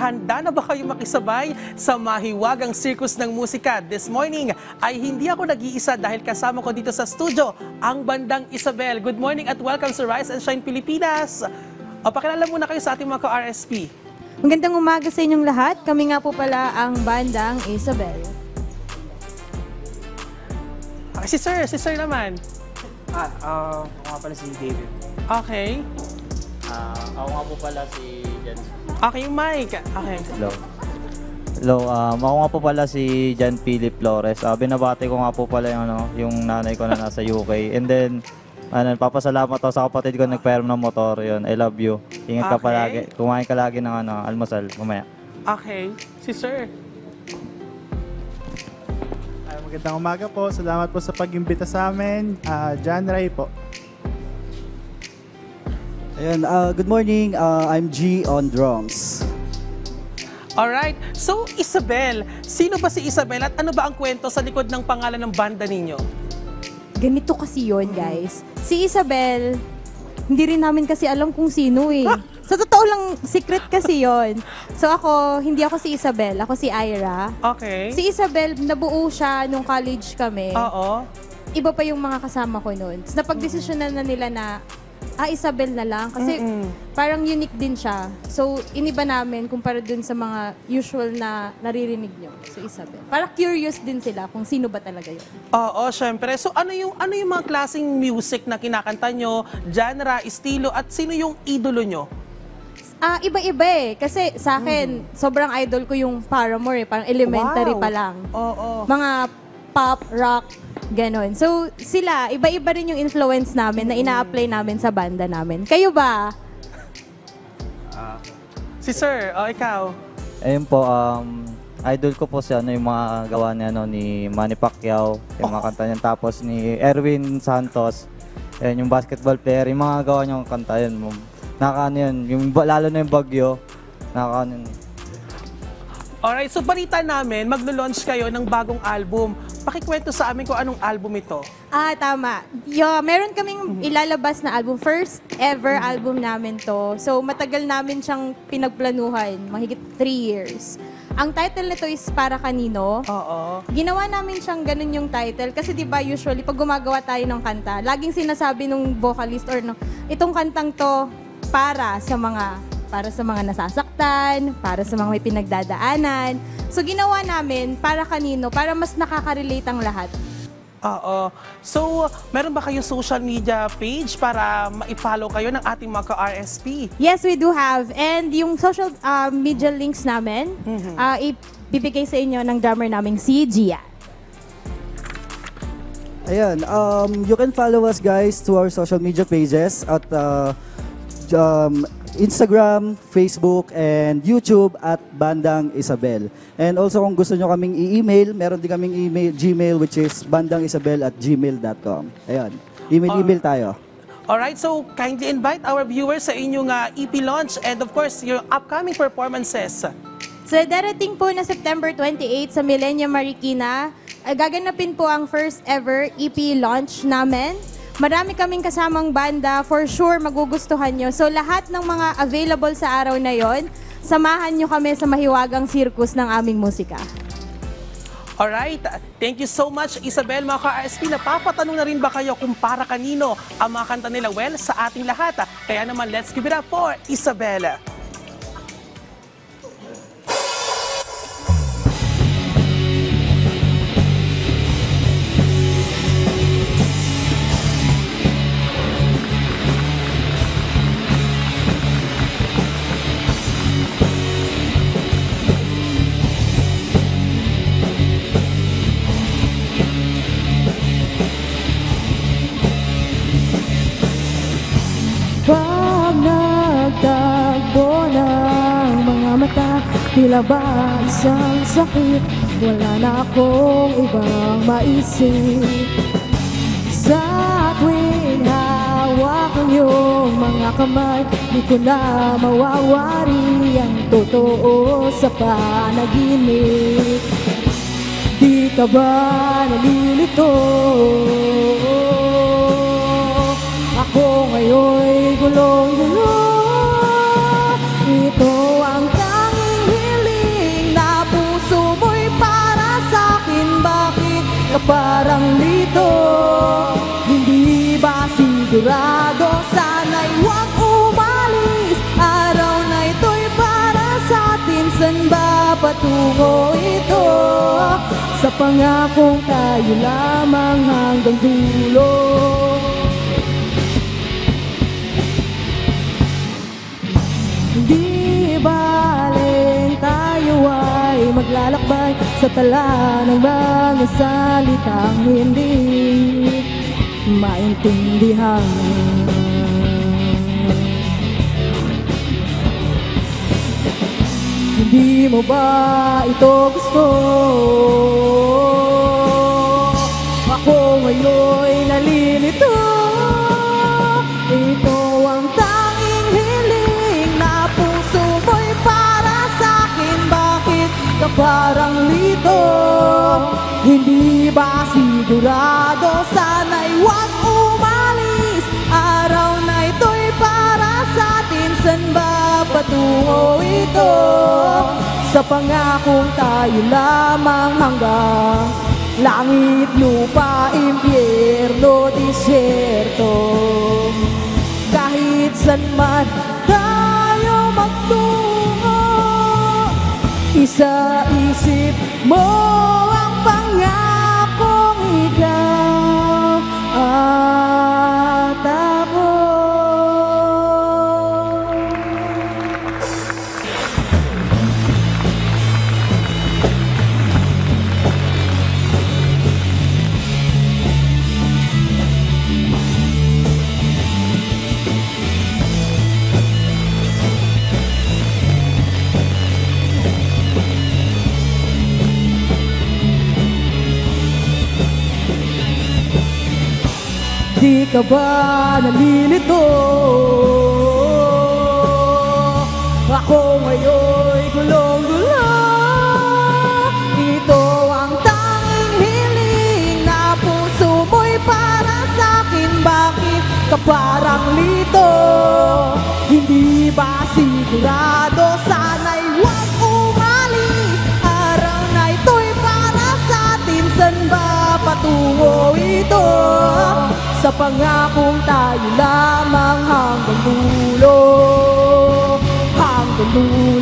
handa na ba kayo makisabay sa mahiwagang sirkus ng musika? This morning ay hindi ako nag-iisa dahil kasama ko dito sa studio ang Bandang Isabel. Good morning at welcome sa Rise and Shine Pilipinas. O, pakilala muna kayo sa ating mga ka-RSP. Magandang umaga sa inyong lahat. Kami nga po pala ang Bandang Isabel. Si Sir naman. Ako nga pala si David. Okay. Ako nga po pala si Jan. Okay, Mike. Okay. Hello, ako nga po pala si Jan Philip Flores. Binabati ko nga po pala yung nanay ko na nasa UK. And then, papasalamat ako sa kapatid ko nagpairam ng motor. Yun, I love you. Ingat ka Okay. palagi. Kumain ka lagi ng almusal mamaya. Okay. Si Sir. Magandang umaga po. Salamat po sa pag-imbita sa amin. John Ray po. Ayun, good morning. I'm G on drums. Alright. So, Isabel. Sino ba si Isabel at ano ba ang kwento sa likod ng pangalan ng banda ninyo? Ganito kasi yon, guys. Si Isabel, hindi rin namin kasi alam kung sino eh. Sa totoo lang, secret kasi yon. So hindi ako si Isabel, ako si Ira. Okay. Si Isabel, nabuo siya nung college kami. Oo. Iba pa yung mga kasama ko noon. So, napagdesisyonan na nila na, Isabel na lang. Kasi parang unique din siya. So, iniba namin kumpara dun sa mga usual na naririnig nyo si Isabel. Para curious din sila kung sino ba talaga yun. Oo, syempre. So, ano yung mga klaseng music na kinakanta nyo, genre, estilo, at sino yung idolo nyo? Iba-iba eh. Kasi sa akin, sobrang idol ko yung Paramore eh. Parang elementary Wow. pa lang. Oo. Mga pop, rock, ganon. So, sila, iba-iba rin yung influence namin na ina-apply namin sa banda namin. Kayo ba? Si Sir, ikaw. Ayun po, idol ko po yung mga gawa ni Manny Pacquiao, yung mga kanta niya. Tapos ni Erwin Santos, ayun, yung basketball player, yung mga gawa niyang kanta yun. Lalo na yung Bagyo, nakakaano yun. Alright, so balita namin, maglo-launch kayo ng bagong album. Pakikwento sa amin kung anong album ito. Tama. Meron kaming ilalabas na album. First ever album namin to. So, matagal namin siyang pinagplanuhan. Mahigit 3 years. Ang title nito is Para Kanino. Oo. Ginawa namin siyang ganun yung title. Kasi diba usually, pag gumagawa tayo ng kanta, laging sinasabi nung vocalist or itong kantang to para sa mga nasasaktan, para sa mga may pinagdadaanan. So, ginawa namin para kanino, para mas nakaka-relate ang lahat. Oo. So, meron ba kayong social media page para ma-follow kayo ng ating mga ka-RSP? Yes, we do have. And yung social media links namin, ibibigay sa inyo ng drummer naming si Gia. Ayan, you can follow us guys to our social media pages at Instagram, Facebook, and YouTube at Bandang Isabel. And also kung gusto nyo kaming i-email, meron din kaming Gmail which is bandangisabel@gmail.com. Ayan, email tayo. Alright, so kindly invite our viewers sa inyong EP launch and of course, your upcoming performances. So, darating po na September 28 sa Millennium Marikina, gaganapin po ang first ever EP launch namin. Marami kaming kasamang banda, for sure magugustuhan nyo. So lahat ng mga available sa araw na yon, samahan nyo kami sa mahiwagang sirkus ng aming musika. Alright, thank you so much Isabel. Mga ka-RSP, napapatanong na rin ba kayo kung para kanino ang mga kanta nila? Well, sa ating lahat. Kaya naman, let's give it up for Isabel. Pag nagtagpo ng mga mata, tila ba isang sakit, wala na akong ibang maisip. Sa tuwing hawak ang iyong mga kamay, di ko na mawawari ang totoo sa panaginip. Di ka ba nalilito? Ako ngayon'y gulong-gulo. Ito ang tanging sigurado, sana'y huwag umalis. Araw na ito'y para sa atin, saan ba patungo ito? Sa pangakong tayo lamang hanggang dulo. Di baling tayo ay maglalakbay sa tala ng mga salitang hindi maintindihan. Hindi mo ba ito gusto? Ako ngayon'y nalilito. Ito ang tanging hiling na puso mo'y para sa'kin. Bakit ka parang lito? Hindi ba sigurado, sana'y huwag umalis. Araw na ito'y para sa'tin, saan ba patungo ito? Sa pangakong tayo lamang hanggang langit, lupa, impyerno, disyerto. Kahit saan man tayo magtungo, isa-isip mo ang pangakong ikaw at ako. Di ka ba nalilito? Ako ngayon'y gulong-gulo. Ito ang tanging hiling na puso mo'y para sa'kin. Bakit ka parang lito? Hindi ba sigurado, sana'y huwag umalis. Araw na ito'y para sa'tin, saan ba patungo ito? Sa pangakong tayo lamang hanggang dulo, hanggang dulo.